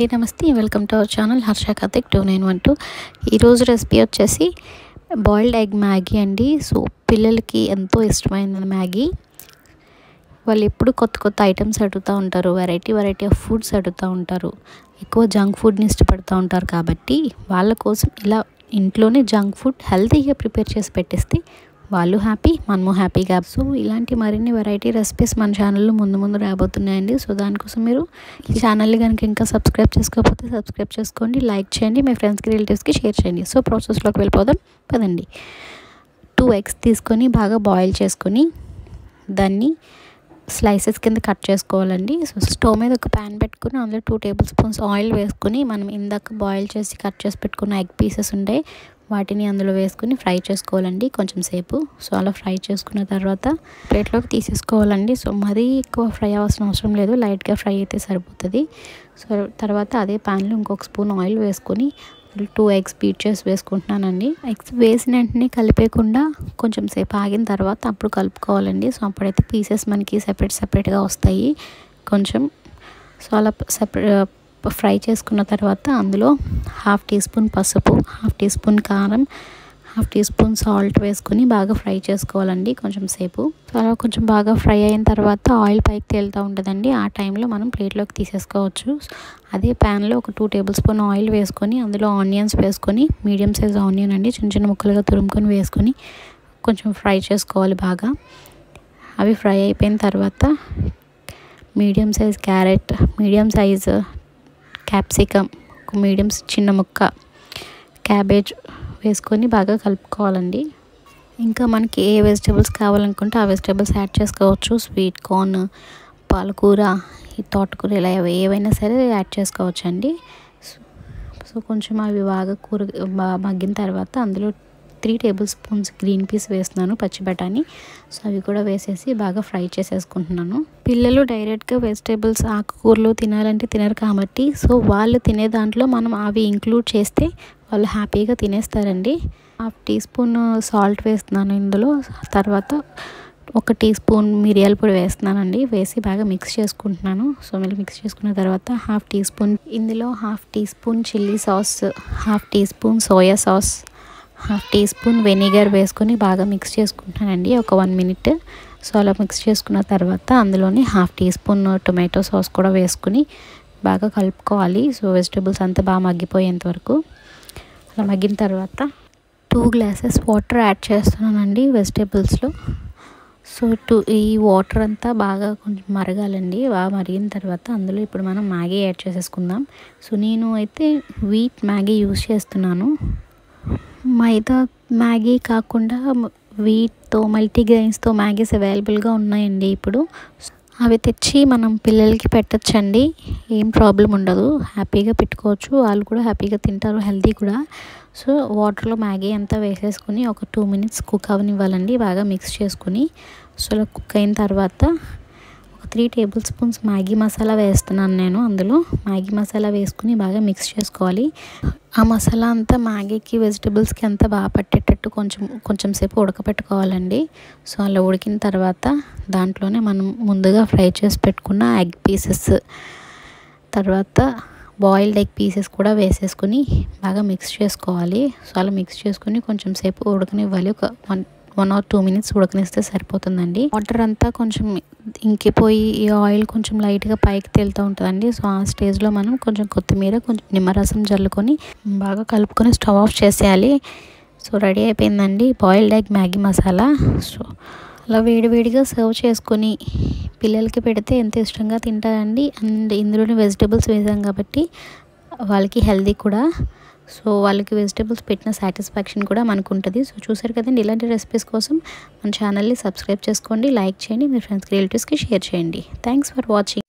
అండి, నమస్తే, welcome to our channel Harsha Karthik 2912. ఈరోజు రెసిపీ వచ్చేసి బాయిల్డ్ ఎగ్ మ్యాగీ అండి. సో పిల్లలకి ఎంతో ఇష్టమైన మ్యాగీ. వాళ్ళు ఎప్పుడు కొత్త కొత్త ఐటమ్స్ అడుగుతూ ఉంటారు, వెరైటీ ఆఫ్ ఫుడ్స్ అడుగుతూ ఉంటారు, ఎక్కువ జంక్ ఫుడ్ని ఇష్టపడుతూ ఉంటారు. కాబట్టి వాళ్ళ కోసం ఇలా ఇంట్లోనే జంక్ ఫుడ్ హెల్తీగా ప్రిపేర్ చేసి పెట్టేస్తే వాళ్ళు హ్యాపీ, మనము హ్యాపీగా. సో ఇలాంటి మరిన్ని వెరైటీ రెసిపీస్ మన ఛానల్లో ముందు రాబోతున్నాయండి. సో దానికోసం మీరు ఈ ఛానల్ని కనుక ఇంకా సబ్స్క్రైబ్ చేసుకోకపోతే సబ్స్క్రైబ్ చేసుకోండి, లైక్ చేయండి, మీ ఫ్రెండ్స్కి రిలేటివ్స్కి షేర్ చేయండి. సో ప్రాసెస్లోకి వెళ్ళిపోదాం పదండి. 2 eggs తీసుకొని బాగా బాయిల్ చేసుకొని దాన్ని స్లైసెస్ కింద కట్ చేసుకోవాలండి. సో స్టవ్ మీద ఒక ప్యాన్ పెట్టుకుని అందులో 2 tablespoons ఆయిల్ వేసుకొని మనం ఇందాక బాయిల్ చేసి కట్ చేసి పెట్టుకున్న ఎగ్ పీసెస్ ఉంటాయి, వాటిని అందులో వేసుకుని ఫ్రై చేసుకోవాలండి కొంచెం సేపు. సో అలా ఫ్రై చేసుకున్న తర్వాత ప్లేట్లోకి తీసేసుకోవాలండి. సో మరీ ఎక్కువ ఫ్రై అవ్వాల్సిన అవసరం లేదు, లైట్గా ఫ్రై అయితే సరిపోతుంది. సో తర్వాత అదే ప్యాన్లో ఇంకొక స్పూన్ ఆయిల్ వేసుకొని 2 eggs బీట్ చేసి వేసుకుంటున్నానండి. ఎగ్స్ వేసిన వెంటనే కలిపేయకుండా కొంచెం సేపు ఆగిన తర్వాత అప్పుడు కలుపుకోవాలండి. సో అప్పుడైతే పీసెస్ మనకి సెపరేట్గా వస్తాయి కొంచెం. సో అలా ఫ్రై చేసుకున్న తర్వాత అందులో 1/2 teaspoon పసుపు, 1/2 teaspoon కారం, 1/2 teaspoon సాల్ట్ వేసుకొని బాగా ఫ్రై చేసుకోవాలండి కొంచెం సేపు. అలా కొంచెం బాగా ఫ్రై అయిన తర్వాత ఆయిల్ పైకి తేలుతూ ఉంటుందండి. ఆ టైంలో మనం ప్లేట్లోకి తీసేసుకోవచ్చు. అదే ప్యాన్లో ఒక 2 tablespoon ఆయిల్ వేసుకొని అందులో ఆనియన్స్ వేసుకొని, మీడియం సైజ్ ఆనియన్ అండి, చిన్న ముక్కలుగా తురుముకొని వేసుకొని కొంచెం ఫ్రై చేసుకోవాలి బాగా. అవి ఫ్రై అయిపోయిన తర్వాత medium size carrot, medium size capsicum, ఒక మీడియం చిన్న ముక్క క్యాబేజ్ వేసుకొని బాగా కలుపుకోవాలండి. ఇంకా మనకి ఏ వెజిటేబుల్స్ కావాలనుకుంటే ఆ వెజిటేబుల్స్ యాడ్ చేసుకోవచ్చు. స్వీట్ కార్న్, పాలకూర, ఈ తోటకూర, ఇలా ఏవైనా సరే యాడ్ చేసుకోవచ్చు అండి. సో కొంచెం అవి బాగా మగ్గిన తర్వాత అందులో 3 tablespoons గ్రీన్ పీస్ వేస్తున్నాను, పచ్చి బఠానీ. సో అవి కూడా వేసేసి బాగా ఫ్రై చేసేసుకుంటున్నాను. పిల్లలు డైరెక్ట్గా వెజిటేబుల్స్, ఆకుకూరలు తినాలంటే తినరు కాబట్టి సో వాళ్ళు తినే దాంట్లో మనం అవి ఇంక్లూడ్ చేస్తే వాళ్ళు హ్యాపీగా తినేస్తారండి. 1/2 teaspoon సాల్ట్ వేస్తున్నాను ఇందులో. తర్వాత 1 teaspoon మిరియాల పొడి వేస్తున్నానండి. వేసి బాగా మిక్స్ చేసుకుంటున్నాను. సో మళ్ళీ మిక్స్ చేసుకున్న తర్వాత 1/2 teaspoon, ఇందులో 1/2 teaspoon chilli sauce, 1/2 teaspoon soya sauce, 1/2 teaspoon vinegar వేసుకొని బాగా మిక్స్ చేసుకుంటానండి ఒక 1 minute. సో అలా మిక్స్ చేసుకున్న తర్వాత అందులోని 1/2 teaspoon టొమాటో సాస్ కూడా వేసుకుని బాగా కలుపుకోవాలి. సో వెజిటేబుల్స్ అంతా బాగా మగ్గిపోయేంత వరకు. అలా మగ్గిన తర్వాత 2 glasses వాటర్ యాడ్ చేస్తున్నానండి వెజిటేబుల్స్లో. సో ఈ వాటర్ అంతా బాగా కొంచెం మరగాలండి. బాగా మరిగిన తర్వాత అందులో ఇప్పుడు మనం మ్యాగీ యాడ్ చేసేసుకుందాం. సో నేను అయితే వీట్ మ్యాగీ యూస్ చేస్తున్నాను. మైదా మ్యాగీ కాకుండా వీట్తో, మల్టీగ్రెయిన్స్తో మ్యాగీస్ అవైలబుల్గా ఉన్నాయండి ఇప్పుడు. అవి తెచ్చి మనం పిల్లలకి పెట్టచ్చండి, ఏం ప్రాబ్లం ఉండదు, హ్యాపీగా పెట్టుకోవచ్చు, వాళ్ళు కూడా హ్యాపీగా తింటారు, హెల్తీ కూడా. సో వాటర్లో మ్యాగీ అంతా వేసేసుకుని ఒక 2 minutes కుక్ అవనివ్వాలండి, బాగా మిక్స్ చేసుకుని. సో అలా కుక్ అయిన తర్వాత ఒక 3 tablespoons మ్యాగీ మసాలా వేస్తున్నాను నేను. అందులో మ్యాగీ మసాలా వేసుకుని బాగా మిక్స్ చేసుకోవాలి. ఆ మసాలా అంతా మ్యాగీకి, వెజిటేబుల్స్కి అంతా బాగా పట్టేటట్టు కొంచెం సేపు ఉడకపెట్టుకోవాలండి. సో అలా ఉడికిన తర్వాత దాంట్లోనే మనం ముందుగా ఫ్రై చేసి పెట్టుకున్న ఎగ్ పీసెస్, తర్వాత బాయిల్డ్ ఎగ్ పీసెస్ కూడా వేసేసుకుని బాగా మిక్స్ చేసుకోవాలి. సో అలా మిక్స్ చేసుకుని కొంచెం సేపు ఉడకనివ్వాలి. ఒక 1 or 2 minutes ఉడకనిస్తే సరిపోతుందండి. వాటర్ అంతా కొంచెం ఇంకిపోయి ఈ ఆయిల్ కొంచెం లైట్గా పైకి తేలుతూ ఉంటుందండి. సో ఆ స్టేజ్లో మనం కొంచెం కొత్తిమీర, కొంచెం నిమ్మరసం జల్లుకొని బాగా కలుపుకొని స్టవ్ ఆఫ్ చేసేయాలి. సో రెడీ అయిపోయిందండి boiled egg Maggi masala. So అలా వేడిగా సర్వ్ చేసుకొని పిల్లలకి పెడితే ఎంత ఇష్టంగా తింటారండి. అండ్ ఇందులోనే వెజిటేబుల్స్ వేసాం కాబట్టి వాళ్ళకి హెల్దీ కూడా. సో వాళ్ళకి వెజిటేబుల్స్ పెట్టిన సాటిస్ఫాక్షన్ కూడా మనకు ఉంటుంది. సో చూసారు కదండి, ఇలాంటి రెసిపీస్ కోసం మన ఛానల్ని సబ్స్క్రైబ్ చేసుకోండి, లైక్ చేయండి, మీ ఫ్రెండ్స్కి, రిలేటివ్స్కి షేర్ చేయండి. Thanks for watching.